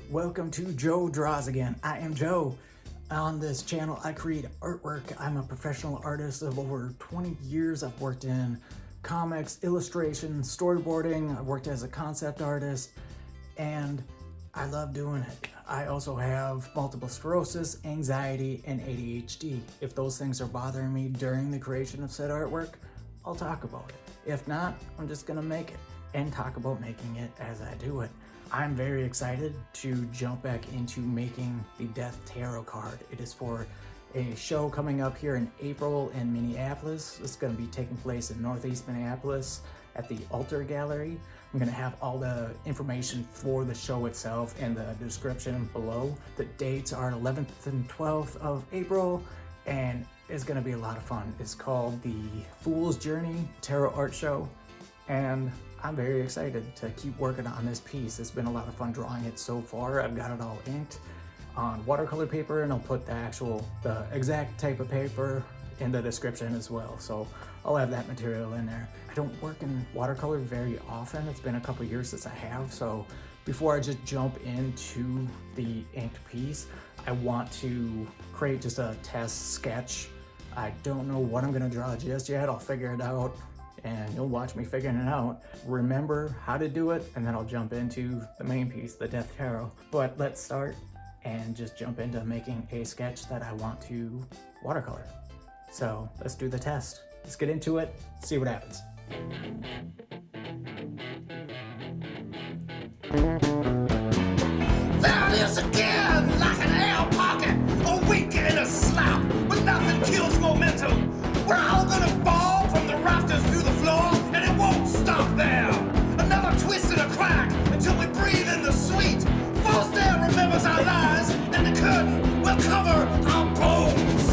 Welcome to Joe Draws Again. I am Joe. On this channel, I create artwork. I'm a professional artist of over 20 years. I've worked in comics, illustration, storyboarding. I've worked as a concept artist, and I love doing it. I also have multiple sclerosis, anxiety, and ADHD. If those things are bothering me during the creation of said artwork, I'll talk about it. If not, I'm just gonna make it and talk about making it as I do it. I'm very excited to jump back into making the Death Tarot card. It is for a show coming up here in April in Minneapolis. It's going to be taking place in Northeast Minneapolis at the ALTR Gallery. I'm going to have all the information for the show itself in the description below. The dates are 11th and 12th of April, and it's going to be a lot of fun. It's called the Fool's Journey Tarot Art Show, and I'm very excited to keep working on this piece. It's been a lot of fun drawing it so far. I've got it all inked on watercolor paper, and I'll put the exact type of paper in the description as well. So I'll have that material in there. I don't work in watercolor very often. It's been a couple years since I have. So before I just jump into the inked piece, I want to create just a test sketch. I don't know what I'm gonna draw just yet. I'll figure it out, and you'll watch me figuring it out. Remember how to do it, and then I'll jump into the main piece, the Death Tarot. But let's start and just jump into making a sketch that I want to watercolor. So let's do the test. Let's get into it, see what happens. There it is again, like an air pocket, a wink and a slap, but nothing kills momentum. We're all gonna fall from the rafters through the floor, and it won't stop there. Another twist and a crack until we breathe in the sweet. False there remembers our lies, and the curtain will cover our bones.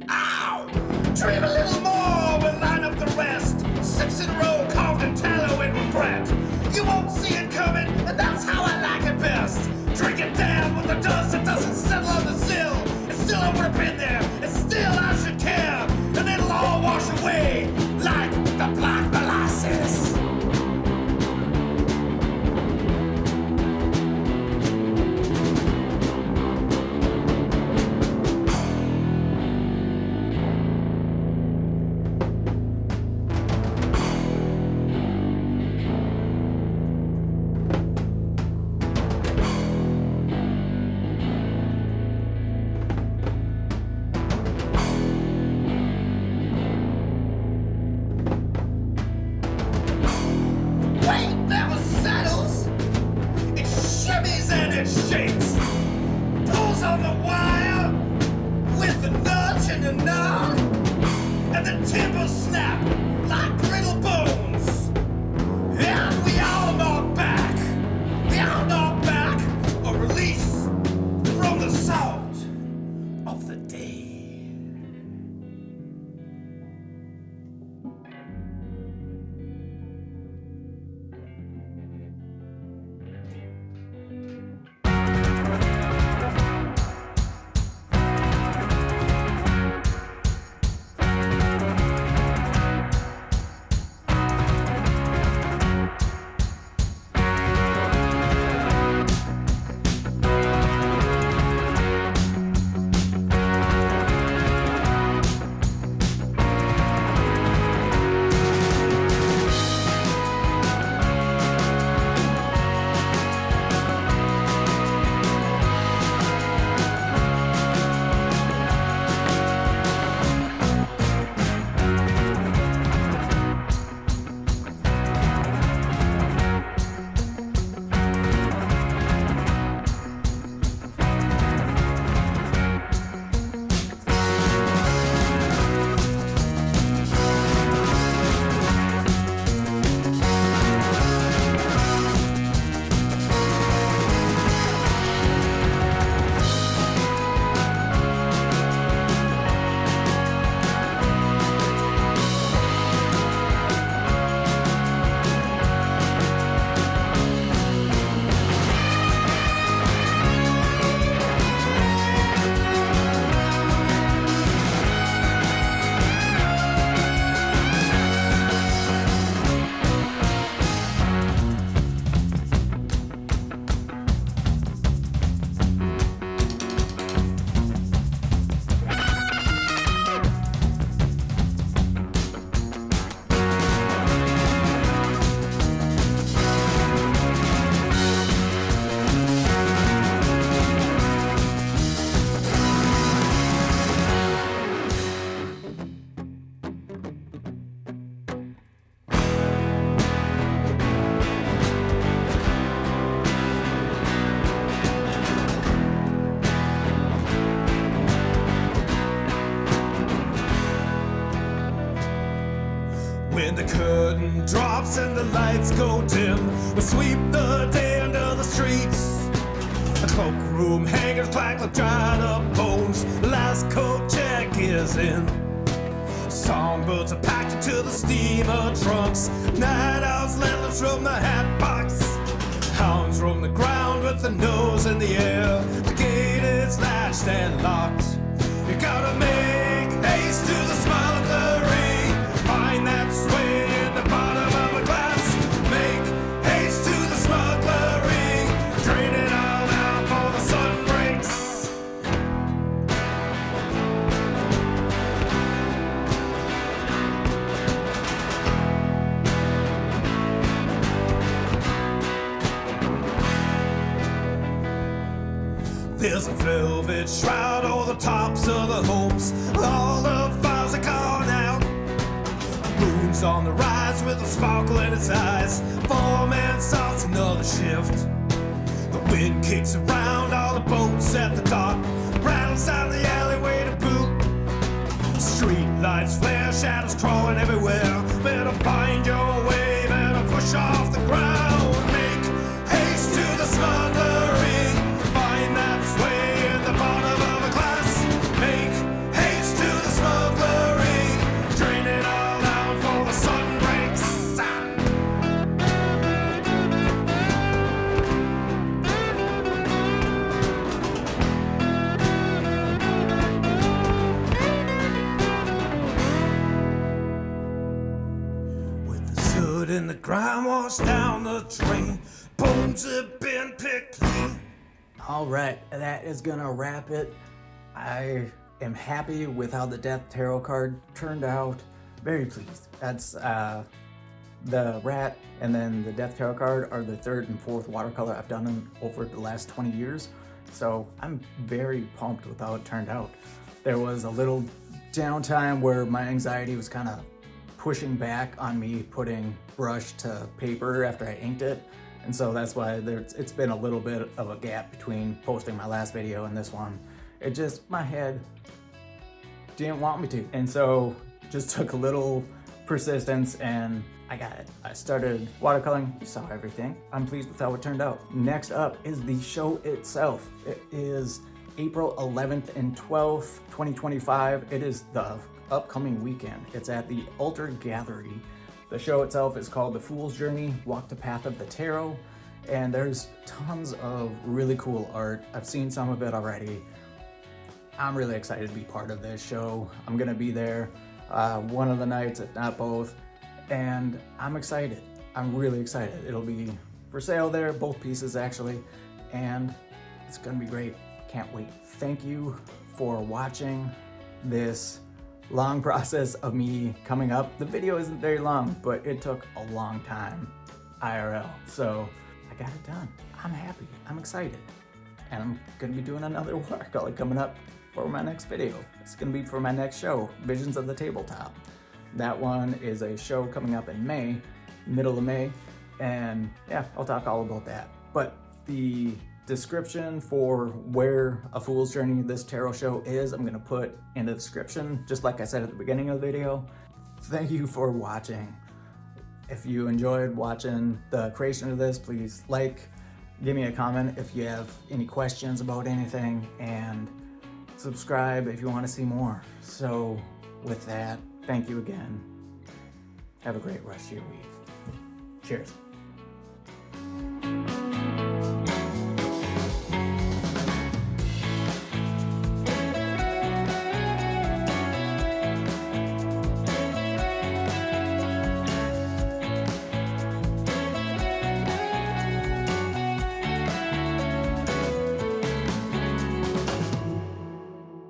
Ow! Dream a little more, we'll line up the rest. 6 in a row, carved in tallow and regret. You won't see it coming, and that's how I like it best. Drink it down with the dust that doesn't settle on the sill. And still I would have been there, and still I should care. And it'll all wash away like the black molasses. Shakes, pulls on the wire with a nudge and a nod, and the timbers snap like brittle bones. And we all knock back, a release from the salt of the day. curtain drops and the lights go dim. We sweep the day under the streets. The cloakroom hangers clack like dried up bones. The last coat check is in. Songbirds are packed into the steamer trunks. Night owls let loose from the hat box. Hounds roam the ground with the nose in the air. The gate is latched and locked. You gotta make haste to the smugglery. Find that sway in the bottom of a glass. Make haste to the smugglery. Drain it all out before the sun breaks. There's a velvet shroud over the tops of the homes. All the files are gone out. The moon's on the rise with a sparkle in its eyes. Foreman starts another shift. The wind kicks around all the boats at the dock. Rattles down the alleyway to boot. Street lights flare, shadows crawling everywhere. Better find your way, better push off the ground. Make haste to the smugglery. Find that sway in the bottom of a glass. Make haste to the smugglery. Drain it all out before the sun breaks. With the soot and the grime washed down the drain, bones have been picked clean. All right, that is gonna wrap it. I am happy with how the Death Tarot card turned out. Very pleased. That's the Rat and then the Death Tarot card are the third and fourth watercolor I've done in over the last 20 years. So I'm very pumped with how it turned out. There was a little downtime where my anxiety was kind of pushing back on me putting brush to paper after I inked it. And so that's why it's been a little bit of a gap between posting my last video and this one. It just, my head didn't want me to. And so just took a little persistence and I got it. I started watercoloring, you saw everything. I'm pleased with how it turned out. Next up is the show itself. It is April 11th and 12th, 2025. It is the upcoming weekend. It's at the ALTR Gallery. The show itself is called The Fool's Journey, Walk the Path of the Tarot, and there's tons of really cool art. I've seen some of it already. I'm really excited to be part of this show. I'm gonna be there one of the nights, if not both, and I'm excited. I'm really excited. It'll be for sale there, both pieces actually, and it's gonna be great. Can't wait. Thank you for watching this long process of me coming up. The video isn't very long, but it took a long time IRL. So I got it done. I'm happy, I'm excited. And I'm gonna be doing another watercolor coming up for my next video. It's gonna be for my next show, Visions of the Tabletop. That one is a show coming up in May, middle of May. And yeah, I'll talk all about that. But the description for where A Fool's Journey, this tarot show is, I'm gonna put in the description, just like I said at the beginning of the video. Thank you for watching. If you enjoyed watching the creation of this, please like, give me a comment if you have any questions about anything, and subscribe if you want to see more. So with that, thank you again. Have a great rest of your week. Cheers.